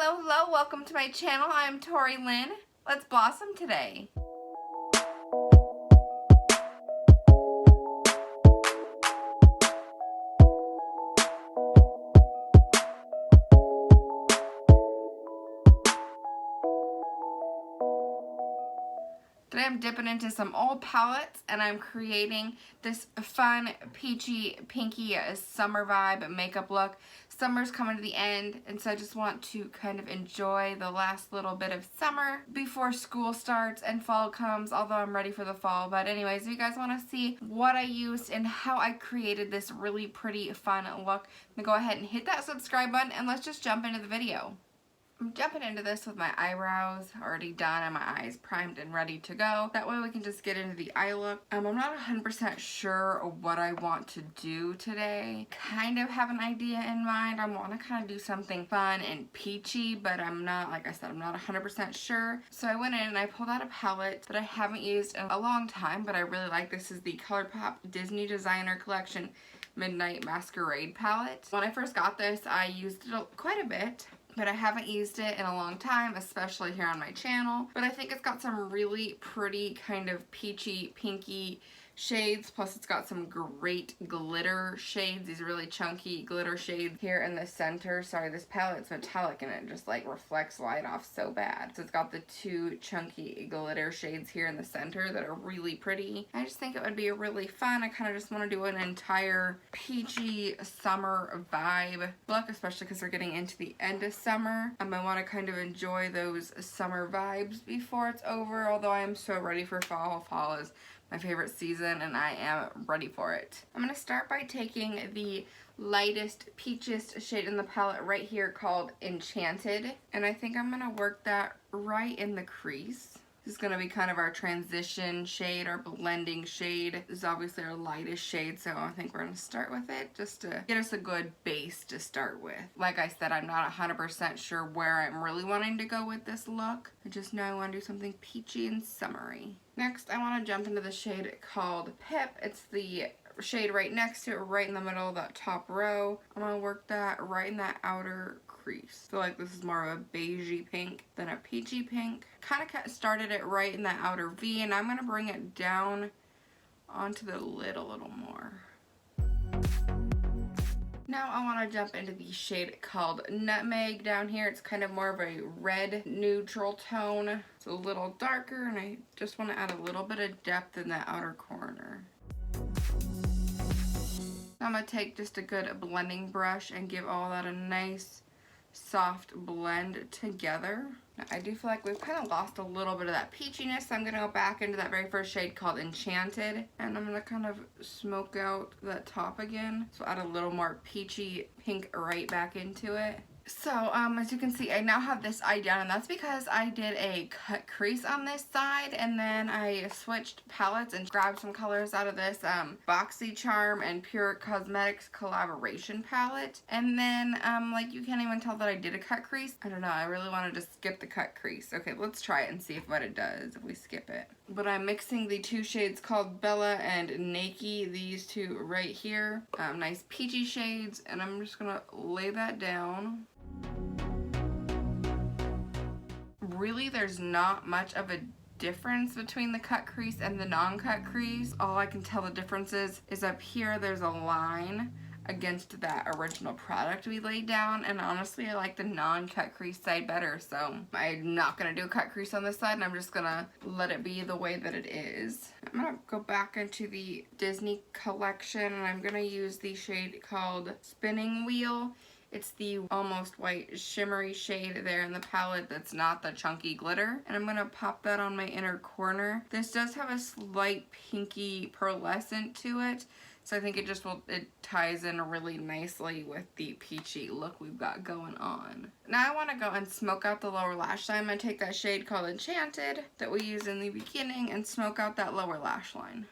Hello, welcome to my channel. I'm Tori Lynn. Let's blossom today. Today I'm dipping into some old palettes and I'm creating this fun peachy pinky summer vibe makeup look. Summer's coming to the end, and so I just want to kind of enjoy the last little bit of summer before school starts and fall comes, although I'm ready for the fall. But anyways, if you guys want to see what I used and how I created this really pretty fun look, then go ahead and hit that subscribe button and let's just jump into the video. I'm jumping into this with my eyebrows already done and my eyes primed and ready to go. That way we can just get into the eye look. I'm not 100% sure what I want to do today. Kind of have an idea in mind. I want to kind of do something fun and peachy, but I'm not, like I said, I'm not 100% sure. So I went in and I pulled out a palette that I haven't used in a long time, but I really like. This is the ColourPop Disney Designer Collection Midnight Masquerade palette. When I first got this, I used it quite a bit, but I haven't used it in a long time, especially here on my channel. But I think it's got some really pretty kind of peachy, pinky shades, plus it's got some great glitter shades, these really chunky glitter shades here in the center. Sorry, this palette's metallic and it just like reflects light off so bad. So it's got the two chunky glitter shades here in the center that are really pretty. I just think it would be really fun. I kind of just want to do an entire peachy summer vibe look, especially because we're getting into the end of summer. I want to kind of enjoy those summer vibes before it's over, although I am so ready for fall. Fall is my favorite season and I am ready for it. I'm going to start by taking the lightest, peachiest shade in the palette right here called Enchanted, and I think I'm going to work that right in the crease. This is going to be kind of our transition shade, our blending shade. This is obviously our lightest shade, so I think we're going to start with it just to get us a good base to start with. Like I said, I'm not 100% sure where I'm really wanting to go with this look. I just know I want to do something peachy and summery. Next, I want to jump into the shade called Pip. It's the shade right next to it, right in the middle of that top row. I'm going to work that right in that outer crease. I feel like this is more of a beigey pink than a peachy pink. Kind of started it right in that outer V, and I'm going to bring it down onto the lid a little more. Now I want to jump into the shade called Nutmeg down here. It's kind of more of a red neutral tone. It's a little darker, and I just want to add a little bit of depth in that outer corner. Now I'm going to take just a good blending brush and give all that a nice soft blend together. Now, I do feel like we've kind of lost a little bit of that peachiness, so I'm going to go back into that very first shade called Enchanted, and I'm going to kind of smoke out that top again. So add a little more peachy pink right back into it. So, as you can see, I now have this eye down, and that's because I did a cut crease on this side, and then I switched palettes and grabbed some colors out of this BoxyCharm and Pure Cosmetics collaboration palette. And then, like, you can't even tell that I did a cut crease. I don't know, I really wanted to skip the cut crease. Okay, let's try it and see what it does if we skip it. But I'm mixing the two shades called Bella and Nakey, these two right here. Nice peachy shades, and I'm just gonna lay that down. Really, there's not much of a difference between the cut crease and the non-cut crease. All I can tell the difference is up here there's a line against that original product we laid down, and honestly I like the non-cut crease side better, so I'm not going to do a cut crease on this side, and I'm just going to let it be the way that it is. I'm going to go back into the Disney collection, and I'm going to use the shade called Spinning Wheel. It's the almost white shimmery shade there in the palette that's not the chunky glitter. And I'm going to pop that on my inner corner. This does have a slight pinky pearlescent to it, so I think it ties in really nicely with the peachy look we've got going on. Now I want to go and smoke out the lower lash line. I'm going to take that shade called Enchanted that we used in the beginning and smoke out that lower lash line.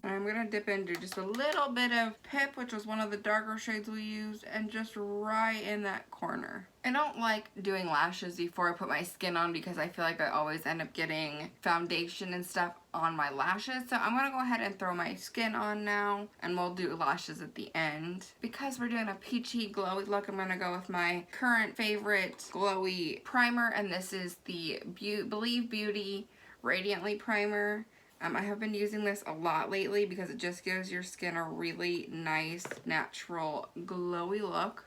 I'm I'm going to dip into just a little bit of Pip, which was one of the darker shades we used, and just right in that corner. I don't like doing lashes before I put my skin on because I feel like I always end up getting foundation and stuff on my lashes. So I'm going to go ahead and throw my skin on now, and we'll do lashes at the end. Because we're doing a peachy glowy look, I'm going to go with my current favorite glowy primer, and this is the Believe Beauty Radiantly Primer. I have been using this a lot lately because it just gives your skin a really nice, natural, glowy look.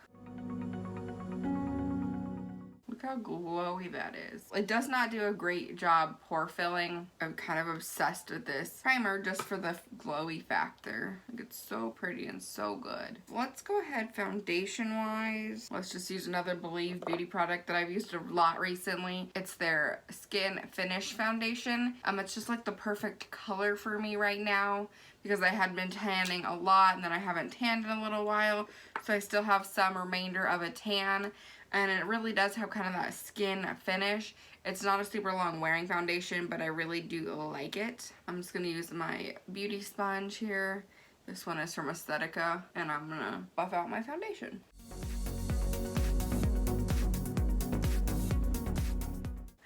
Look how glowy that is. It does not do a great job pore filling. I'm kind of obsessed with this primer just for the glowy factor. Like, it's so pretty and so good. Let's go ahead foundation wise. Let's just use another Believe Beauty product that I've used a lot recently. It's their Skin Finish Foundation. It's just like the perfect color for me right now because I had been tanning a lot and then I haven't tanned in a little while. So I still have some remainder of a tan. And it really does have kind of that skin finish. It's not a super long wearing foundation, but I really do like it. I'm just going to use my beauty sponge here. This one is from Aesthetica, and I'm going to buff out my foundation.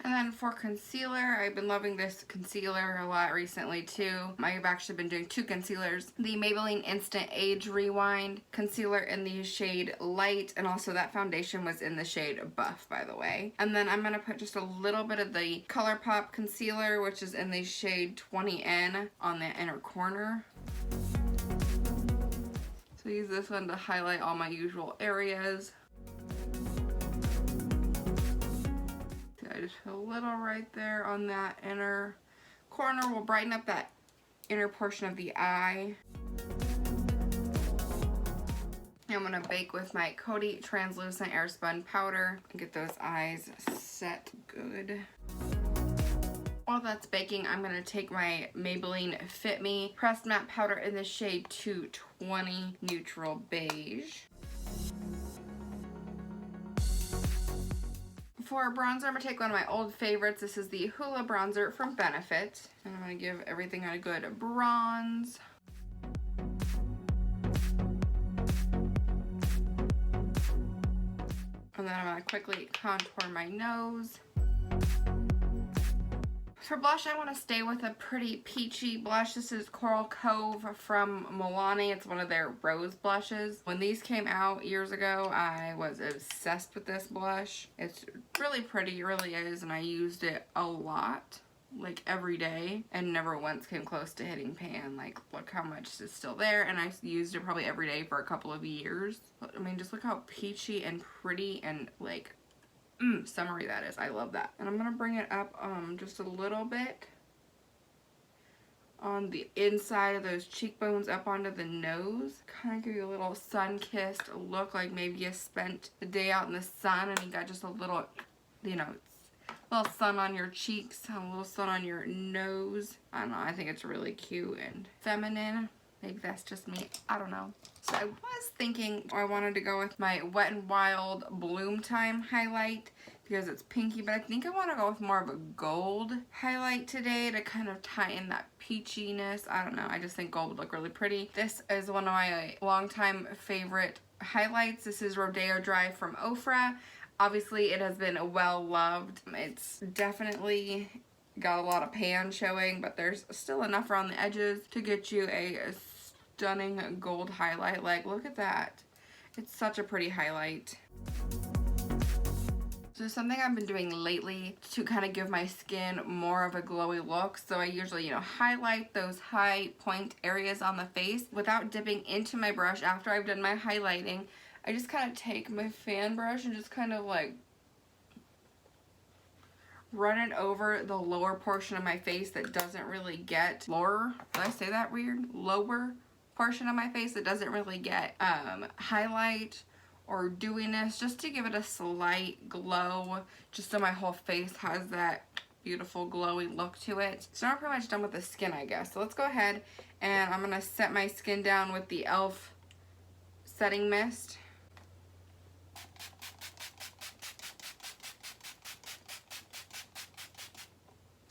And then for concealer, I've been loving this concealer a lot recently too. I've actually been doing two concealers. The Maybelline Instant Age Rewind concealer in the shade Light, and also that foundation was in the shade Buff, by the way. And then I'm going to put just a little bit of the ColourPop concealer, which is in the shade 20N, on the inner corner. So use this one to highlight all my usual areas. Just a little right there on that inner corner will brighten up that inner portion of the eye. I'm going to bake with my Coty Translucent Airspun Powder and get those eyes set good. While that's baking, I'm going to take my Maybelline Fit Me Pressed Matte Powder in the shade 220 Neutral Beige. For bronzer, I'm going to take one of my old favorites. This is the Hoola bronzer from Benefit. And I'm going to give everything a good bronze. And then I'm going to quickly contour my nose. For blush, I want to stay with a pretty peachy blush. This is Coral Cove from Milani. It's one of their rose blushes. When these came out years ago, I was obsessed with this blush. It's really pretty, it really is, and I used it a lot, like every day, and never once came close to hitting pan. Like, look how much is still there, and I used it probably every day for a couple of years. But, I mean, just look how peachy and pretty and, like, summery that is. I love that. And I'm going to bring it up just a little bit on the inside of those cheekbones up onto the nose. Kind of give you a little sun-kissed look, like maybe you spent the day out in the sun and you got just a little, you know, little sun on your cheeks, a little sun on your nose. I don't know, I think it's really cute and feminine. Maybe that's just me, I don't know. So I was thinking I wanted to go with my Wet n Wild Bloom Time highlight because it's pinky, but I think I want to go with more of a gold highlight today to kind of tie in that peachiness. I don't know, I just think gold would look really pretty. This is one of my longtime favorite highlights. This is Rodeo Dry from Ofra. Obviously it has been well loved. It's definitely got a lot of pan showing, but there's still enough around the edges to get you a stunning gold highlight. Like, look at that. It's such a pretty highlight. So something I've been doing lately to kind of give my skin more of a glowy look. So I usually, you know, highlight those high point areas on the face without dipping into my brush after I've done my highlighting. I just kind of take my fan brush and just kind of like run it over the lower portion of my face that doesn't really get lower. Did I say that weird? Lower portion of my face that doesn't really get highlight or dewiness, just to give it a slight glow, just so my whole face has that beautiful glowy look to it. So now I'm pretty much done with the skin, I guess. So let's go ahead and I'm gonna set my skin down with the e.l.f. setting mist.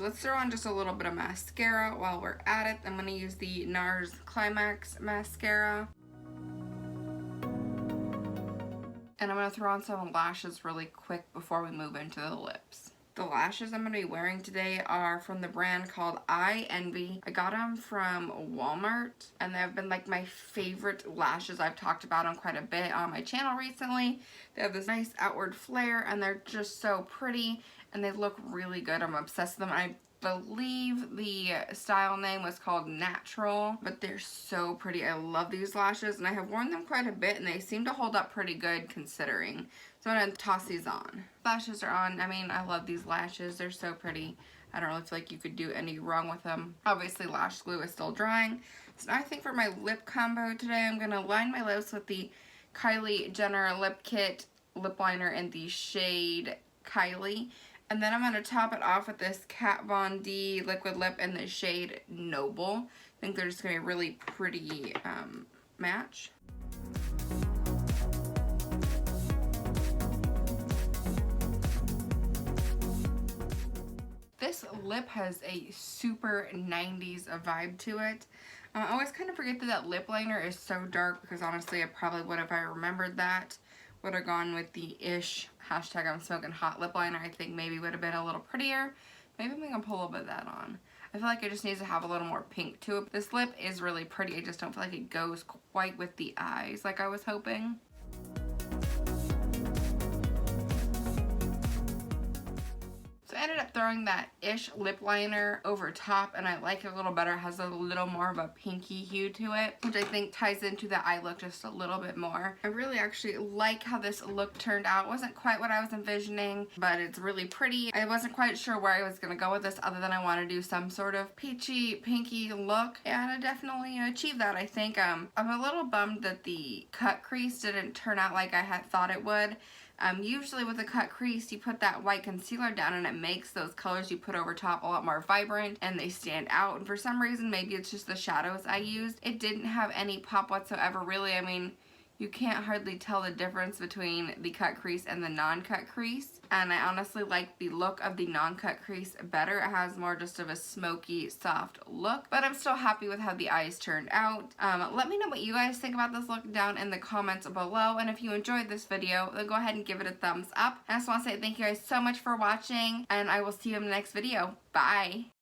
Let's throw on just a little bit of mascara while we're at it. I'm gonna use the NARS Climax mascara. And I'm gonna throw on some lashes really quick before we move into the lips. The lashes I'm going to be wearing today are from the brand called iEnvy. I got them from Walmart, and they've been like my favorite lashes. I've talked about them quite a bit on my channel recently. They have this nice outward flare, and they're just so pretty, and they look really good. I'm obsessed with them. I believe the style name was called Natural, but they're so pretty. I love these lashes, and I have worn them quite a bit, and they seem to hold up pretty good considering. So I'm going to toss these on. Lashes are on. I mean, I love these lashes. They're so pretty. I don't really feel like you could do any wrong with them. Obviously, lash glue is still drying. So now I think for my lip combo today, I'm going to line my lips with the Kylie Jenner Lip Kit lip liner in the shade Kylie. And then I'm going to top it off with this Kat Von D liquid lip in the shade Noble. I think they're just going to be a really pretty match. This lip has a super 90s vibe to it. I always kind of forget that that lip liner is so dark because honestly I probably would, if I remembered that, would have gone with the ish hashtag I'm smoking hot lip liner. I think maybe would have been a little prettier. Maybe I'm going to pull a little bit of that on. I feel like it just needs to have a little more pink to it. This lip is really pretty. I just don't feel like it goes quite with the eyes like I was hoping. So I ended up throwing that ish lip liner over top, and I like it a little better. It has a little more of a pinky hue to it, which I think ties into the eye look just a little bit more. I really actually like how this look turned out. It wasn't quite what I was envisioning, but it's really pretty. I wasn't quite sure where I was going to go with this other than I want to do some sort of peachy, pinky look, and I definitely achieved that, I think. I'm a little bummed that the cut crease didn't turn out like I had thought it would. Usually with a cut crease, you put that white concealer down and it makes those colors you put over top a lot more vibrant and they stand out. And for some reason, maybe it's just the shadows I used, it didn't have any pop whatsoever, really. I mean, you can't hardly tell the difference between the cut crease and the non-cut crease. And I honestly like the look of the non-cut crease better. It has more just of a smoky, soft look. But I'm still happy with how the eyes turned out. Let me know what you guys think about this look down in the comments below. And if you enjoyed this video, then go ahead and give it a thumbs up. I just want to say thank you guys so much for watching. And I will see you in the next video. Bye!